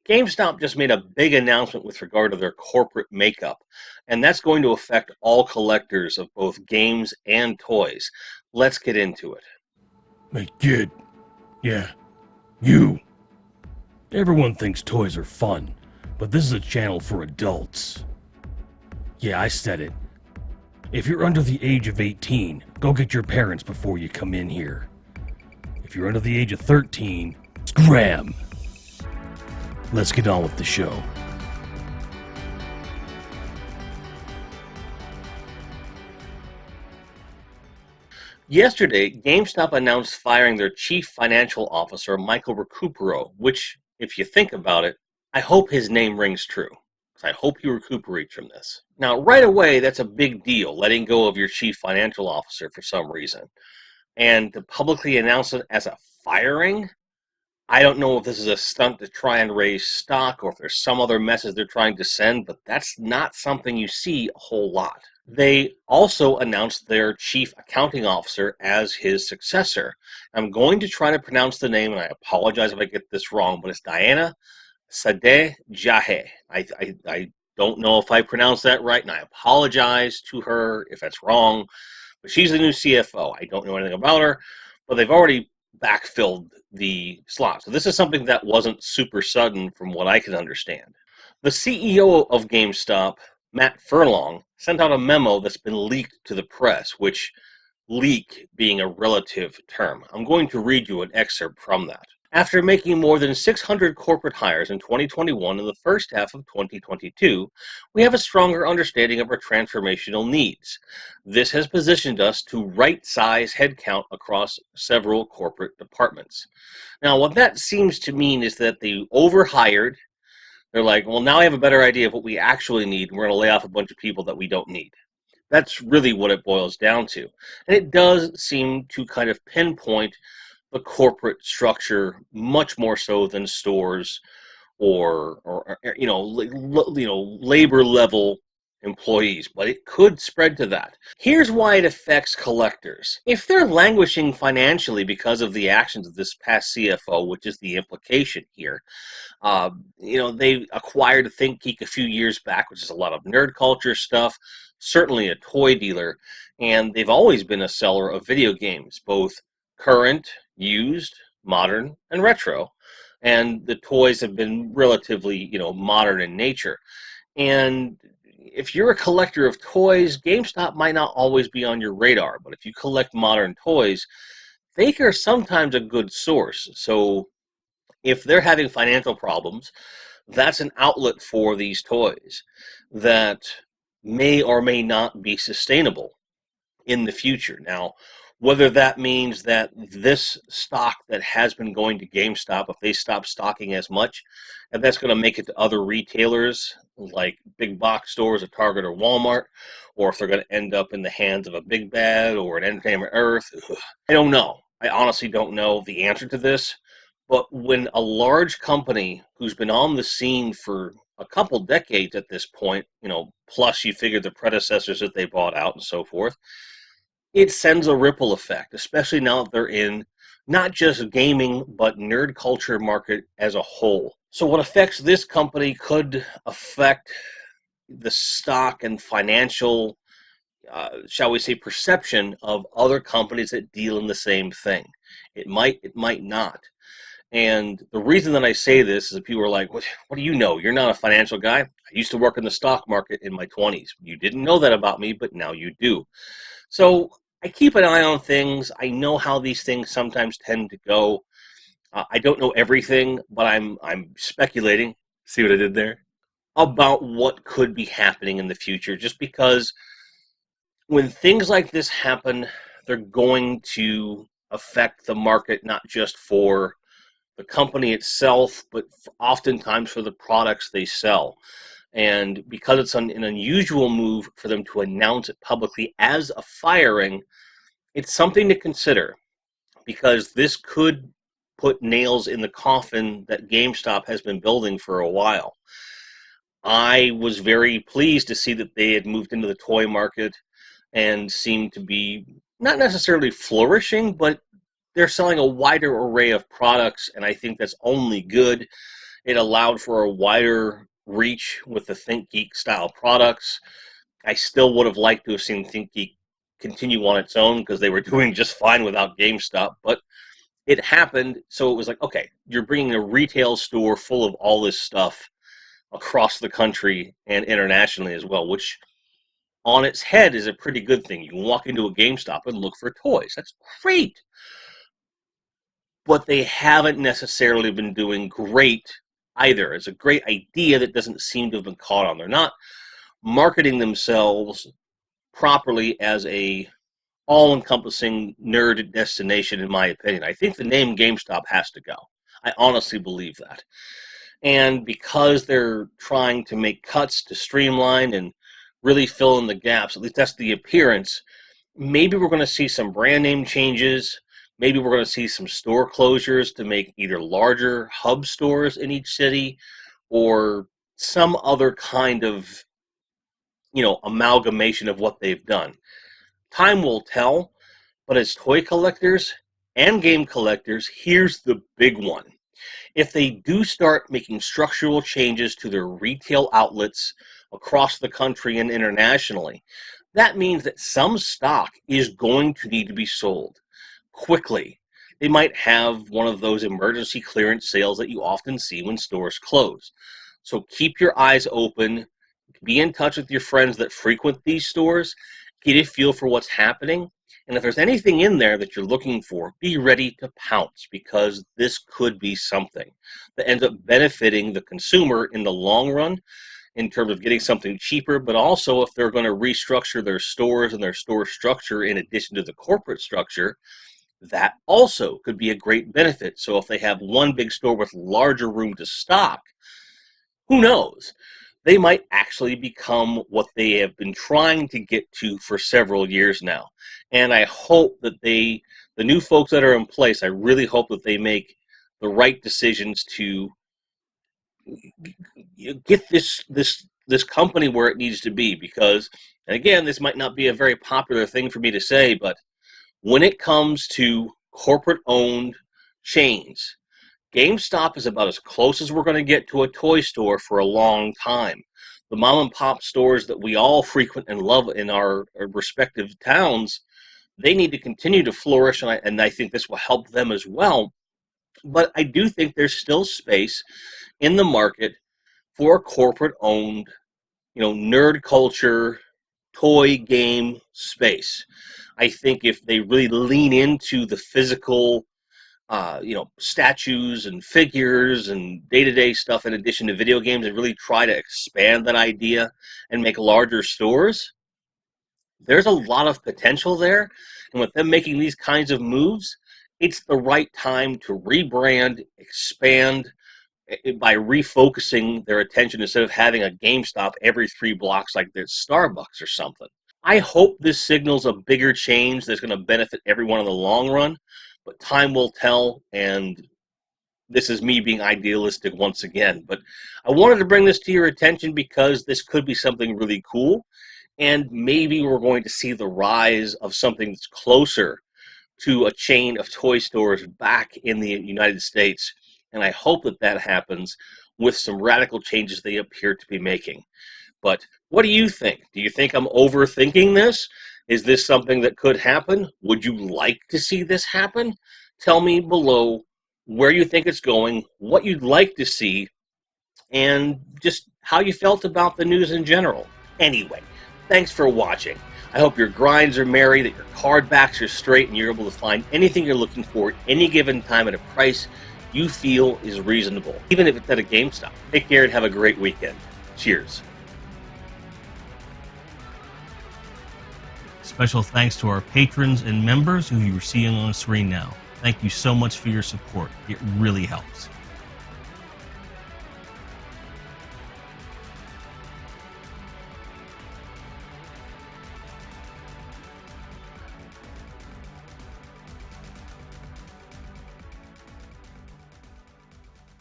GameStop just made a big announcement with regard to their corporate makeup, and that's going to affect all collectors of both games and toys. Let's get into it. Hey, kid. Yeah, you. Everyone thinks toys are fun, but this is a channel for adults. Yeah, I said it. If you're under the age of 18, go get your parents before you come in here. If you're under the age of 13, scram! Let's get on with the show. Yesterday, GameStop announced firing their chief financial officer, Michael Recupero, which, if you think about it, I hope his name rings true. I hope he recuperates from this. Now, right away, that's a big deal, letting go of your chief financial officer for some reason. And to publicly announce it as a firing, I don't know if this is a stunt to try and raise stock or if there's some other message they're trying to send, but that's not something you see a whole lot. They also announced their chief accounting officer as his successor. I'm going to try to pronounce the name, and I apologize if I get this wrong, but it's Diana Sadeh Jahe. I don't know if I pronounced that right, and I apologize to her if that's wrong, but she's the new CFO. I don't know anything about her, but they've already backfilled the slot. So this is something that wasn't super sudden from what I can understand. The CEO of GameStop, Matt Furlong, sent out a memo that's been leaked to the press, which leak being a relative term. I'm going to read you an excerpt from that. After making more than 600 corporate hires in 2021 and the first half of 2022, we have a stronger understanding of our transformational needs. This has positioned us to right-size headcount across several corporate departments. Now, what that seems to mean is that they overhired. They're like, well, now I have a better idea of what we actually need, and we're going to lay off a bunch of people that we don't need. That's really what it boils down to. And it does seem to kind of pinpoint the corporate structure much more so than stores or labor level employees, but it could spread to that. Here's why it affects collectors. If they're languishing financially because of the actions of this past CFO, which is the implication here, they acquired ThinkGeek a few years back, which is a lot of nerd culture stuff, certainly a toy dealer, and they've always been a seller of video games, both current, used, modern, and retro. And the toys have been relatively, modern in nature. And if you're a collector of toys, GameStop might not always be on your radar. But if you collect modern toys, they are sometimes a good source. So if they're having financial problems, that's an outlet for these toys that may or may not be sustainable in the future. Now, whether that means that this stock that has been going to GameStop, if they stop stocking as much, and that's going to make it to other retailers like big box stores at Target or Walmart, or if they're going to end up in the hands of a Big Bad or an Entertainment Earth, I don't know. I honestly don't know the answer to this. But when a large company who's been on the scene for a couple decades at this point, plus you figure the predecessors that they bought out and so forth, it sends a ripple effect, especially now that they're in not just gaming, but nerd culture market as a whole. So what affects this company could affect the stock and financial, shall we say, perception of other companies that deal in the same thing. It might not. And the reason that I say this is that people are like, what do you know? You're not a financial guy. I used to work in the stock market in my 20s. You didn't know that about me, but now you do. So I keep an eye on things. I know how these things sometimes tend to go. I don't know everything, but I'm speculating. See what I did there? About what could be happening in the future, just because when things like this happen, they're going to affect the market, not just for the company itself, but oftentimes for the products they sell. And because it's an unusual move for them to announce it publicly as a firing, it's something to consider, because this could put nails in the coffin that GameStop has been building for a while. I was very pleased to see that they had moved into the toy market and seemed to be not necessarily flourishing, but they're selling a wider array of products, and I think that's only good. It allowed for a wider reach with the ThinkGeek style products. I still would have liked to have seen ThinkGeek continue on its own because they were doing just fine without GameStop, but it happened, so it was like, okay, you're bringing a retail store full of all this stuff across the country and internationally as well, which on its head is a pretty good thing. You can walk into a GameStop and look for toys. That's great. But they haven't necessarily been doing great either. It's a great idea that doesn't seem to have been caught on. They're not marketing themselves properly as a all-encompassing nerd destination, in my opinion. I think the name GameStop has to go. I honestly believe that. And because they're trying to make cuts to streamline and really fill in the gaps, at least that's the appearance, maybe we're going to see some brand name changes. Maybe we're going to see some store closures to make either larger hub stores in each city or some other kind of, amalgamation of what they've done. Time will tell, but as toy collectors and game collectors, here's the big one. If they do start making structural changes to their retail outlets across the country and internationally, that means that some stock is going to need to be sold quickly. They might have one of those emergency clearance sales that you often see when stores close. So keep your eyes open, be in touch with your friends that frequent these stores, get a feel for what's happening, and if there's anything in there that you're looking for, be ready to pounce, because this could be something that ends up benefiting the consumer in the long run in terms of getting something cheaper, but also if they're going to restructure their stores and their store structure in addition to the corporate structure, that also could be a great benefit. So if they have one big store with larger room to stock, who knows? They might actually become what they have been trying to get to for several years now. And I hope that the new folks that are in place, I really hope that they make the right decisions to get this company where it needs to be. Because, and again, this might not be a very popular thing for me to say, but when it comes to corporate-owned chains, GameStop is about as close as we're going to get to a toy store for a long time. The mom and pop stores that we all frequent and love in our respective towns, they need to continue to flourish, and I think this will help them as well. But I do think there's still space in the market for corporate-owned, nerd culture, toy game space. I think if they really lean into the physical statues and figures and day-to-day stuff in addition to video games and really try to expand that idea and make larger stores, there's a lot of potential there. And with them making these kinds of moves, it's the right time to rebrand, expand by refocusing their attention instead of having a GameStop every 3 blocks like there's Starbucks or something. I hope this signals a bigger change that's going to benefit everyone in the long run, but time will tell, and this is me being idealistic once again. But I wanted to bring this to your attention because this could be something really cool, and maybe we're going to see the rise of something that's closer to a chain of toy stores back in the United States, and I hope that that happens with some radical changes they appear to be making. But what do you think? Do you think I'm overthinking this? Is this something that could happen? Would you like to see this happen? Tell me below where you think it's going, what you'd like to see, and just how you felt about the news in general. Anyway, thanks for watching. I hope your grinds are merry, that your card backs are straight, and you're able to find anything you're looking for at any given time at a price you feel is reasonable, even if it's at a GameStop. Take care and have a great weekend. Cheers. Special thanks to our patrons and members who you are seeing on the screen now. Thank you so much for your support. It really helps.